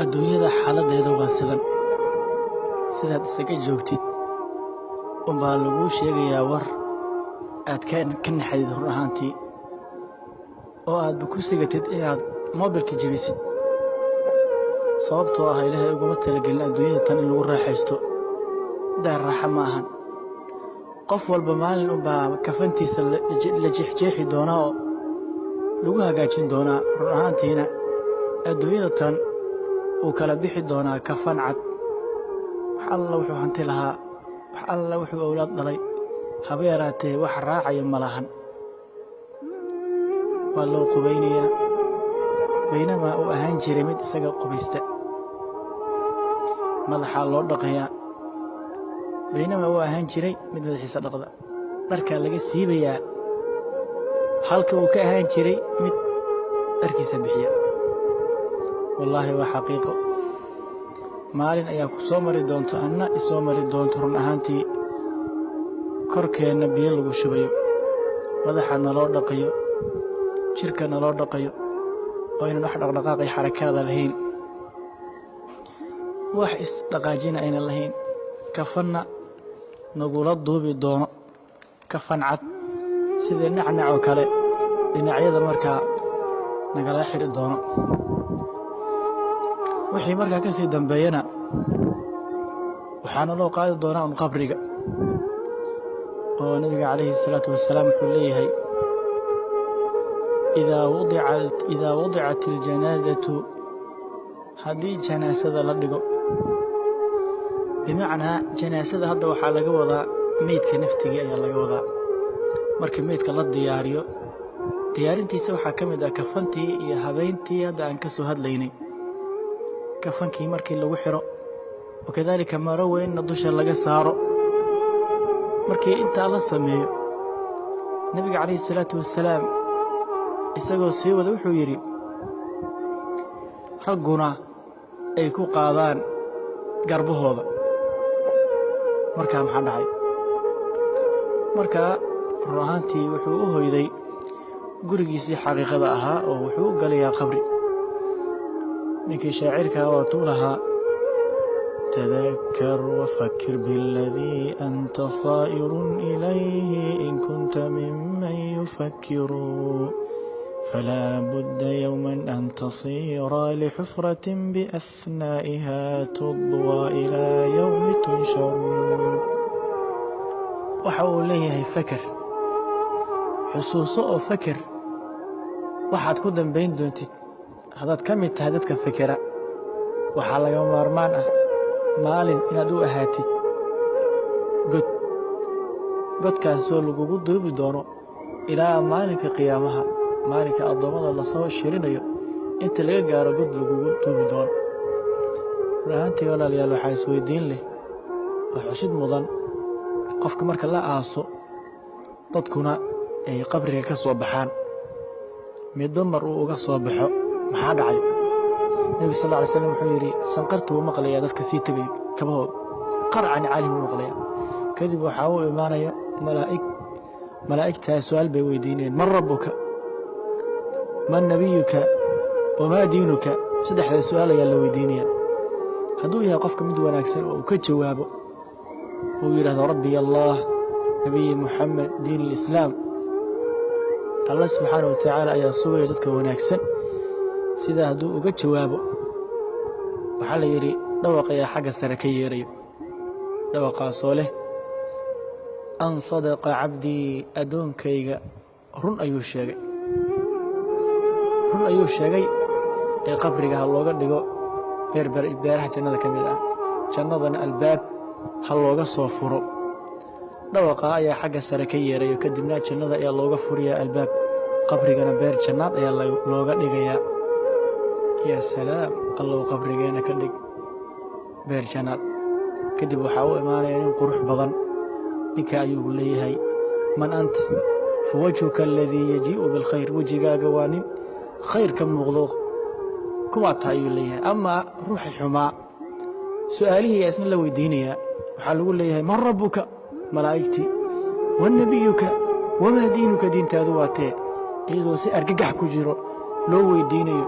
adduunyada xaaladeeda waa sidaad isaga joogtid unbaa laguu sheegayaa war aad ka naxadid run ahaantii oo aadba ku sigatid inaad moobilka jebisid sababtoo ah ilaahay uguma talagelin adduunyada tan in lagu raaxaysto daar raaxa ma ahan qof walba maalin unbaa kafantiisa la jeexjeexi doonaa oo lagu hagaajin doonaa run ahaantiina adduunyada tan uu kala bixi doonaa kafan cad wax alla wuxuu hanti lahaa wax alla wuxuu awlaad dhalay haba yaraatee wax raacaya ma lahan waa loo qubaynayaa baynamaa uu ahaan jiray mid isaga qubaysta madaxaa loo dhaqayaa baynamaa uu ahaan jiray mid madaxiisa dhaqda dharkaa laga siibayaa halka uu ka ahaan jiray mid dharkiisa bixiya wallaahi waa xaqiiqo maalin ayaa ku soo mari doonto anna isoo mari doonto run ahaantii korkeenna biyo lagu shubayo madaxa naloo dhaqayo jirka naloo dhaqayo oo aynan wax dhaqdhaqaaqay xarakaada lahayn wax isdhaqaajina aynan lahayn kafanna nagula duubi doono kafan cad sidii nacnac oo kale dhinacyada markaa nagala xidhi doono wixii markaa ka sii dambeeyana waxaana loo qaadi doonaa un qabriga oo nabiga calayhi salaatu wasalaam wuxuu leeyahay idaa wudicat aljanaasatu haddii janaasada la dhigo bimacnaa janaasada hadda waxaa laga wadaa meydka naftigii ayaa laga wadaa marka meydka la diyaariyo diyaarintiisa waxaa ka mid ah kafantii iyo habeyntii hadda aan ka soo hadlaynay kafankii markii lagu xiro wakadaalika maro weynna dusha laga saaro markii intaa la sameeyo nebiga calayhi salaatu wasalaam isagoo sii wada wuxuu yidhi ragguna ay ku qaadaan garbahooda markaa maxaa dhacay markaa run ahaantii wuxuu u hoyday gurigiisii xaqiiqada ahaa oo wuxuu u galayaa qabri ninkii shaacirkaa waatuu lahaa تذكر وفكر بالذي أنت صائر إليه إن كنت ممن يفكر فلا بد يوما أن تصير لحفرة بأثنائها تضوى إلى يوم تنشر وحاول ليه فكر حصوصه فكر waxaad ku dambayn doontid haddaad ka mid tahay dadka fikira waxaa laga maarmaan ah maalin inaad u ahaatid godkaasoo lagugu duubi doono ilaa maalinka qiyaamaha maalinka addoommada lasoo shirinayo inta laga gaaro god lagugu duubi doono run ahaantii walaalayaal waxaa isweydiin leh oo xusid mudan qofka marka la aaso dadkuna ay qabriga ka soo baxaan midba mar uu uga soo baxo maxaa dhacay nebigu sal lla alay slam wuxuu yidhi sanqartu wuu maqlayaa dadka sii tegayo kabahooda qarcan caalim wuu maqlayaa kadib waxaa u imaanaya malaa'igtaa su'aal bay weydiinayeen man rabbuka man nabiyuka wamaa diinuka saddexdaa su'aal ayaa la weydiinaya hadduu yahay qofka mid wanaagsan oo uu ka jawaabo uu yidhahdo rabbiy allah nabiyi muxamed diin alislaam الله سبحانه وتعالى ayaa sugaya dadka wanaagsan sida hadduu uga jawaabo waxaa la yidhi dhawaq ayaa xagga sare ka yeerayo dhawaqaasoo leh an sadaqa cabdii addoonkayga run ayuu sheegay ee qabriga ha looga dhigo beeraha jannada ka mid ah jannadana albaab ha looga soo furo dhawaqa ayaa xagga sare ka yeerayo kadibna jannada ayaa looga furiyaa albaab qabrigana beer jannaad ayaa looga dhigayaa yaa salaam allow qabrigeena ka dhig beer jannaad kadib waxaa u imaanaya nin qurux badan ninka ayuu leeyahay man ant fa wajhuka aladii yajii'u bilkhayr wejigaaga waa nin khayr ka muuqdo kumaa taha ayuu leeyahay amaa ruuxi xumaa su'aalihii ayaa isna la weydiinayaa waxaa lagu leeyahay man rabbuka malaa'igtii wanabiyuka wamaa diinuka diintaadu waa tee iyadoo si argagax ku jiro loo weydiinayo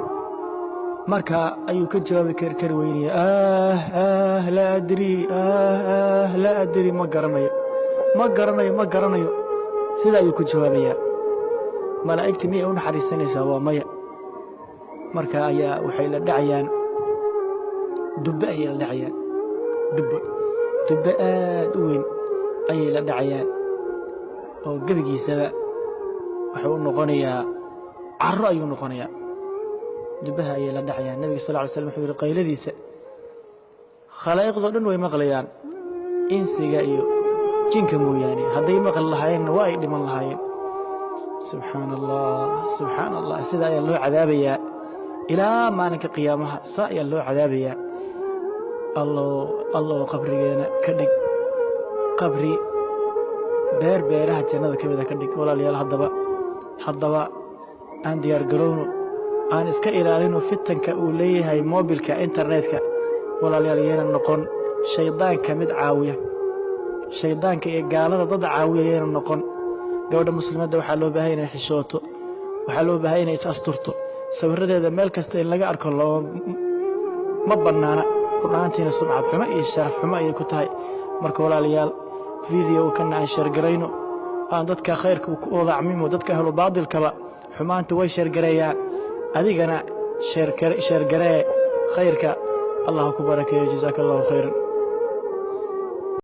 marka ayuu ka jawaabi kari weynaya laa adri ma garanayo sida ayuu ku jawaabayaa. malaa'igta miyay u naxariisanaysaa? waa maya. marka ayaa waxay la dhacayaan dubbe ayay la dhacayaan. dubbe aad u weyn ayay la dhacayaan oo gebigiisaba wuxuu u noqonayaa carro ayuu noqonayaa. dubbaha ayay la dhacayaan. nabiga sal ly slam wuxuu yidhi qayladiisa khalaa'iqdoo dhan way maqlayaan, insiga iyo jinka mooyaane. hadday maqli lahaayeenna waa ay dhiman lahaayeen. subxaan allah sida ayaa loo cadaabayaa ilaa maalinka qiyaamaha. saa ayaa loo cadaabayaa. allow qabrigeena ka dhig qabri beeraha jannada ka mida ka dhig. walaalayaal haddaba aan diyaar garowno, aan iska ilaalino fitanka uu leeyahay moobilka internetka. walaalayaal yeena noqon shaydaanka mid caawiya, shaydaanka iyo gaalada dad caawiya yeena noqon. gabadha muslimadda waxaa loo baahay inay xishooto, waxaa loo baahay inay is asturto. sawiradeeda meel kasta in laga arko ma bannaana. runaantiina sumcad xumo iyo sharaf xumo ayay ku tahay. marka walaalayaal fiideo kana aan sheergarayno, aan dadka khayrka ku wadacmimo. dadka ahlu baadilkaba xumaanta way sheergareeyaan, adigana sheergaree khayrka. allah ku barakeeyo. jazaaka allahu khayran.